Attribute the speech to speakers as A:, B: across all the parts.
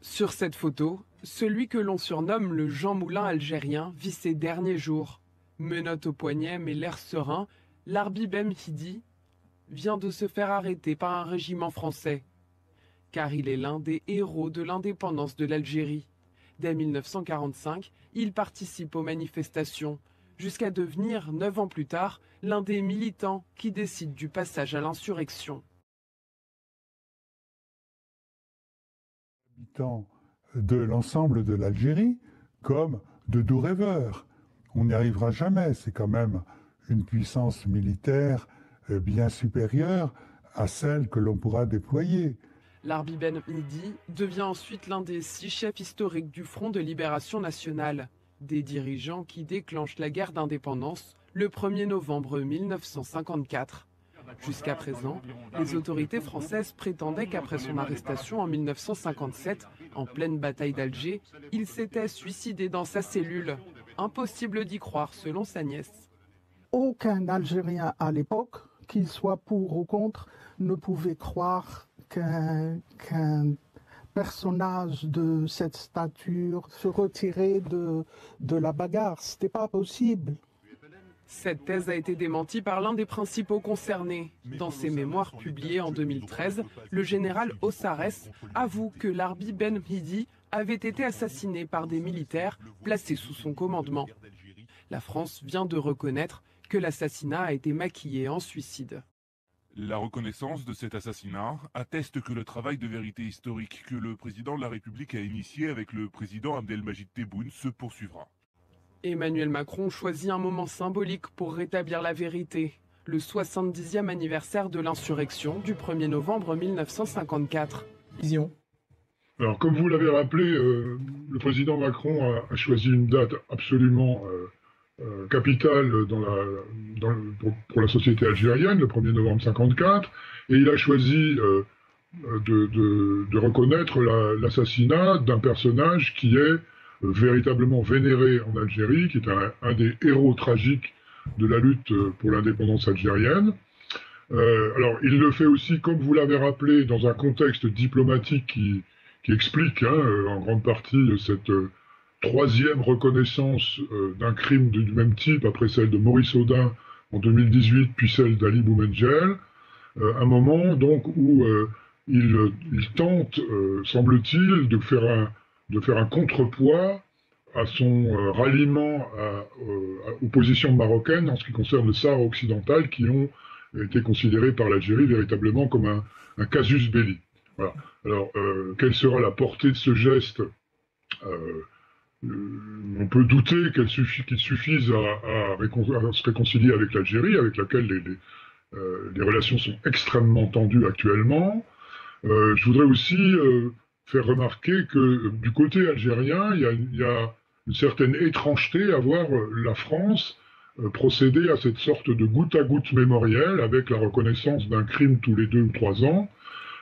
A: Sur cette photo, celui que l'on surnomme le Jean Moulin algérien vit ses derniers jours. Menottes au poignet mais l'air serein, l'Arbi Ben Mhidi vient de se faire arrêter par un régiment français. Car il est l'un des héros de l'indépendance de l'Algérie. Dès 1945, il participe aux manifestations, jusqu'à devenir, 9 ans plus tard, l'un des militants qui décide du passage à l'insurrection.
B: Habitants de l'ensemble de l'Algérie comme de doux rêveurs. On n'y arrivera jamais, c'est quand même une puissance militaire bien supérieure à celle que l'on pourra déployer.
A: L'Arbi Ben Mhidi devient ensuite l'un des 6 chefs historiques du Front de Libération Nationale, des dirigeants qui déclenchent la guerre d'indépendance le 1er novembre 1954. Jusqu'à présent, les autorités françaises prétendaient qu'après son arrestation en 1957, en pleine bataille d'Alger, il s'était suicidé dans sa cellule. Impossible d'y croire selon sa nièce.
C: Aucun Algérien à l'époque, qu'il soit pour ou contre, ne pouvait croire qu'un personnage de cette stature se retirait de la bagarre. C'était pas possible.
A: Cette thèse a été démentie par l'un des principaux concernés. Dans ses mémoires publiées en 2013, le général Ossarès avoue que l'Arbi Ben Mhidi avait été assassiné par des militaires placés sous son commandement. La France vient de reconnaître que l'assassinat a été maquillé en suicide.
D: La reconnaissance de cet assassinat atteste que le travail de vérité historique que le président de la République a initié avec le président Abdelmajid Tebboune se poursuivra.
A: Emmanuel Macron choisit un moment symbolique pour rétablir la vérité, le 70e anniversaire de l'insurrection du 1er novembre 1954.
E: Alors, comme vous l'avez rappelé, le président Macron a choisi une date absolument capitale pour la société algérienne, le 1er novembre 1954, et il a choisi de reconnaître l'assassinat d'un personnage qui est véritablement vénéré en Algérie, qui est un des héros tragiques de la lutte pour l'indépendance algérienne. Alors, il le fait aussi, comme vous l'avez rappelé, dans un contexte diplomatique qui explique en grande partie cette troisième reconnaissance d'un crime du même type, après celle de Maurice Audin en 2018, puis celle d'Ali Boumendjel, un moment donc où il tente, semble-t-il, de faire un contrepoids à son ralliement aux positions marocaines en ce qui concerne le Sahara occidental, qui ont été considérés par l'Algérie véritablement comme un casus belli. Voilà. Alors, quelle sera la portée de ce geste on peut douter qu'il suffise à se réconcilier avec l'Algérie, avec laquelle les relations sont extrêmement tendues actuellement. Je voudrais aussi faire remarquer que du côté algérien, il y a une certaine étrangeté à voir la France procéder à cette sorte de goutte-à-goutte mémoriel avec la reconnaissance d'un crime tous les 2 ou 3 ans,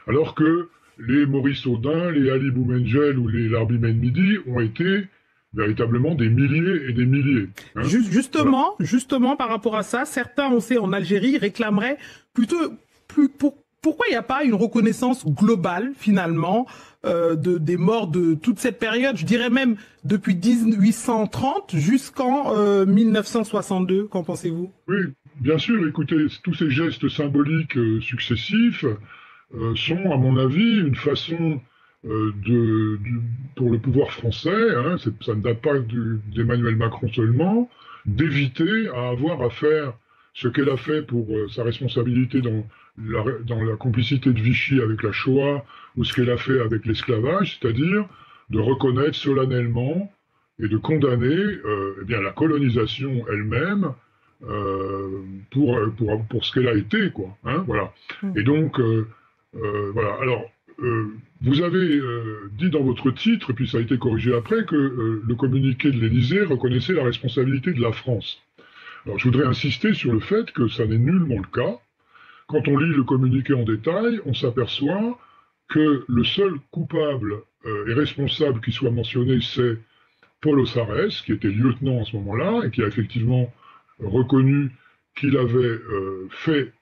E: alors que les Maurice Audin, les Ali Boumendjel ou les l'Arbi Ben Mhidi ont été véritablement des milliers et des milliers.
F: Justement, par rapport à ça, certains, on sait, en Algérie, réclameraient pourquoi il n'y a pas une reconnaissance globale, finalement, des morts de toute cette période, je dirais même depuis 1830 jusqu'en 1962, qu'en pensez-vous?
E: Oui, bien sûr, écoutez, tous ces gestes symboliques successifs sont, à mon avis, une façon pour le pouvoir français, ça ne date pas d'Emmanuel Macron seulement, d'éviter à avoir à faire ce qu'elle a fait pour sa responsabilité dans la complicité de Vichy avec la Shoah, ou ce qu'elle a fait avec l'esclavage, c'est-à-dire de reconnaître solennellement et de condamner la colonisation elle-même pour ce qu'elle a été, quoi. Voilà. Et donc, voilà. Alors, vous avez dit dans votre titre, et puis ça a été corrigé après, que le communiqué de l'Élysée reconnaissait la responsabilité de la France. Alors je voudrais insister sur le fait que ça n'est nullement le cas. Quand on lit le communiqué en détail, on s'aperçoit que le seul coupable et responsable qui soit mentionné, c'est Paul Ossarès, qui était lieutenant à ce moment-là, et qui a effectivement reconnu qu'il avait fait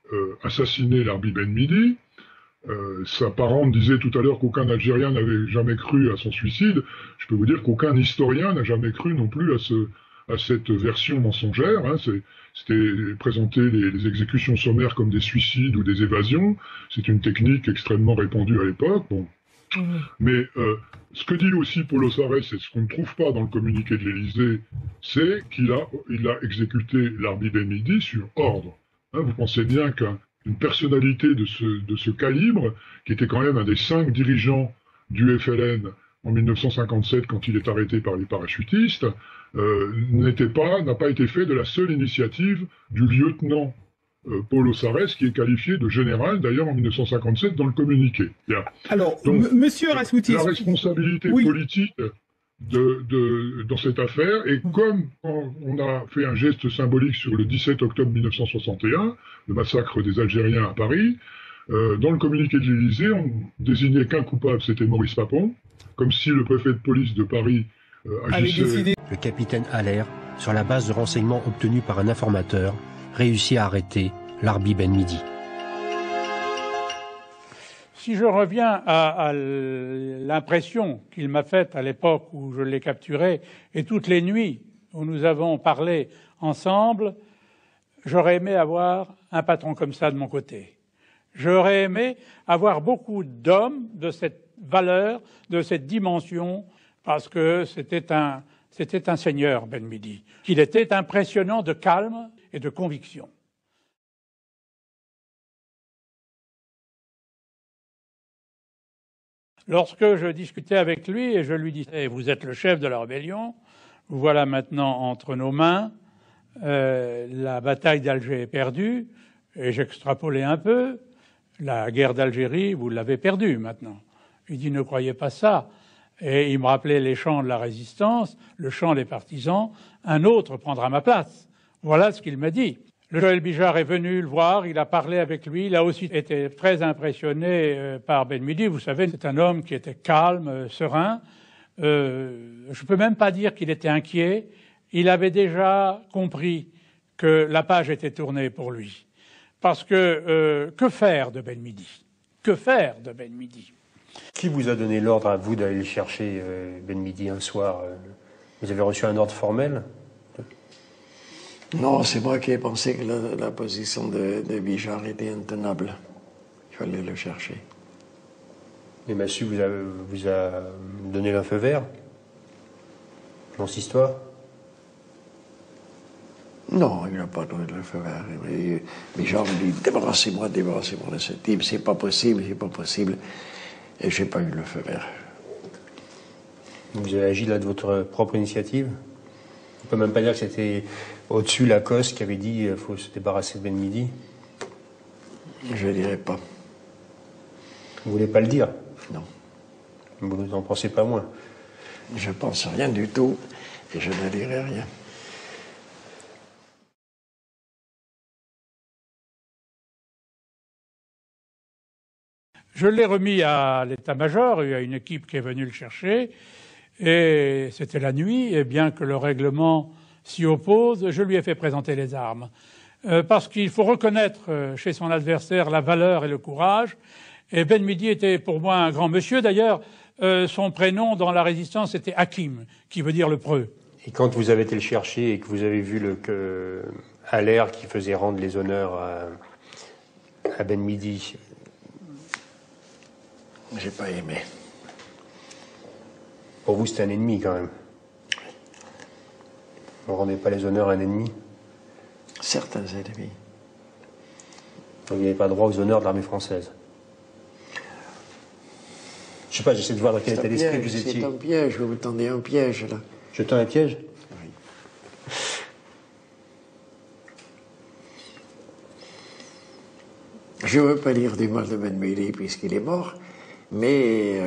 E: assassiner l'Arbi Ben Mhidi. Sa parente disait tout à l'heure qu'aucun Algérien n'avait jamais cru à son suicide. Je peux vous dire qu'aucun historien n'a jamais cru non plus à cette version mensongère. Hein. C'était présenter les exécutions sommaires comme des suicides ou des évasions. C'est une technique extrêmement répandue à l'époque. Bon. Mais ce que dit aussi Paulo Sarès, et ce qu'on ne trouve pas dans le communiqué de l'Élysée, c'est qu'il a exécuté l'Arbi Ben Midi sur ordre. Hein, vous pensez bien qu'une personnalité de ce calibre, qui était quand même un des 5 dirigeants du FLN en 1957 quand il est arrêté par les parachutistes, n'a pas été fait de la seule initiative du lieutenant Paulo Sarès, qui est qualifié de général, d'ailleurs, en 1957, dans le communiqué. Bien.
F: Alors, monsieur Rassoutis...
E: La responsabilité politique dans cette affaire, et comme on a fait un geste symbolique sur le 17 octobre 1961, le massacre des Algériens à Paris, dans le communiqué de l'Élysée, on désignait qu'un coupable, c'était Maurice Papon, comme si le préfet de police de Paris agissait...
G: Le capitaine Haller, sur la base de renseignements obtenus par un informateur, réussit à arrêter l'Arbi Ben Midi.
H: Si je reviens à l'impression qu'il m'a faite à l'époque où je l'ai capturé et toutes les nuits où nous avons parlé ensemble, j'aurais aimé avoir un patron comme ça de mon côté. J'aurais aimé avoir beaucoup d'hommes de cette valeur, de cette dimension, parce que c'était un seigneur, Ben Midi. Il était impressionnant de calme et de conviction. Lorsque je discutais avec lui et je lui disais « Vous êtes le chef de la rébellion, vous voilà maintenant entre nos mains, la bataille d'Alger est perdue, et j'extrapolais un peu, la guerre d'Algérie, vous l'avez perdue maintenant. » Il dit « Ne croyez pas ça. » Et il me rappelait les chants de la résistance, le chant des partisans, un autre prendra ma place. Voilà ce qu'il m'a dit. Le Joël Bijard est venu le voir, il a parlé avec lui, il a aussi été très impressionné par Ben Midi. Vous savez, c'est un homme qui était calme, serein. Je peux même pas dire qu'il était inquiet. Il avait déjà compris que la page était tournée pour lui. Parce que faire de Ben Midi? Que faire de Ben Midi?
G: Qui vous a donné l'ordre à vous d'aller le chercher, Ben Midi, un soir? Vous avez reçu un ordre formel?
I: Non, c'est moi qui ai pensé que la position de Bijard était intenable. Il fallait le chercher.
G: Et Massu vous a donné le feu vert dans cette histoire?
I: Non, il n'a pas donné le feu vert. Bijard me dit « Débarrassez-moi de ce type, c'est pas possible, c'est pas possible. » Et j'ai pas eu le feu vert.
G: Vous avez agi là de votre propre initiative? On peut même pas dire que c'était au-dessus Lacoste qui avait dit qu'il faut se débarrasser de Ben Midi?
I: Je ne dirais pas.
G: Vous voulez pas le dire?
I: Non.
G: Vous n'en pensez pas moins?
I: Je pense rien du tout et je ne dirai rien.
H: Je l'ai remis à l'état-major, il y a une équipe qui est venue le chercher, et c'était la nuit, et bien que le règlement s'y oppose, je lui ai fait présenter les armes. Parce qu'il faut reconnaître chez son adversaire la valeur et le courage, et Ben Midi était pour moi un grand monsieur. D'ailleurs, son prénom dans la résistance était Hakim, qui veut dire le preux.
G: Et quand vous avez été le chercher et que vous avez vu Haller qui faisait rendre les honneurs à Ben Midi...
I: J'ai pas aimé.
G: Pour vous, c'était un ennemi, quand même. Vous ne rendez pas les honneurs à un ennemi?
I: Certains ennemis.
G: Donc, vous n'avez pas droit aux honneurs de l'armée française. Je sais pas, j'essaie de voir dans quel état d'esprit vous étiez.
I: C'est un piège, vous tendez un piège, là.
G: Je tends un piège?
I: Oui. Je ne veux pas dire du mal de Ben Midi puisqu'il est mort, mais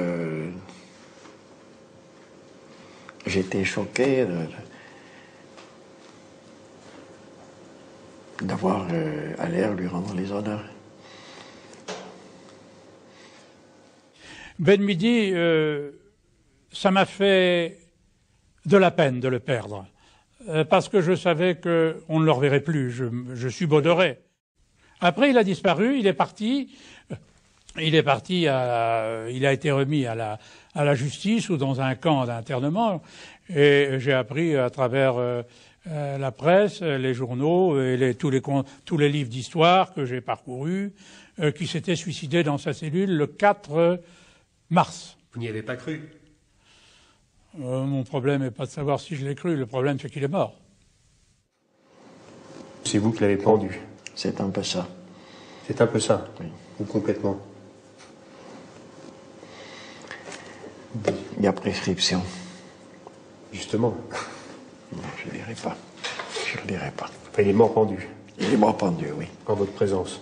I: j'étais choqué d'avoir Haller lui rendre les honneurs.
H: Ben Midi, ça m'a fait de la peine de le perdre, parce que je savais qu'on ne le reverrait plus, je subodorais. Après, il a disparu, il est parti. il est parti il a été remis à la justice ou dans un camp d'internement. Et j'ai appris à travers la presse, les journaux et tous les livres d'histoire que j'ai parcourus, qu'il s'était suicidé dans sa cellule le 4 mars.
G: Vous n'y avez pas cru?
H: Mon problème n'est pas de savoir si je l'ai cru, le problème c'est qu'il est mort.
G: C'est vous qui l'avez pendu?
I: C'est un peu ça.
G: C'est un peu ça?
I: Oui.
G: Ou complètement?
I: Il y a prescription.
G: Justement.
I: Non, je ne dirai pas. Je ne dirai pas.
G: Enfin, il est mort pendu.
I: Il est mort pendu, oui.
G: En votre présence.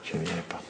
I: Je ne dirai pas.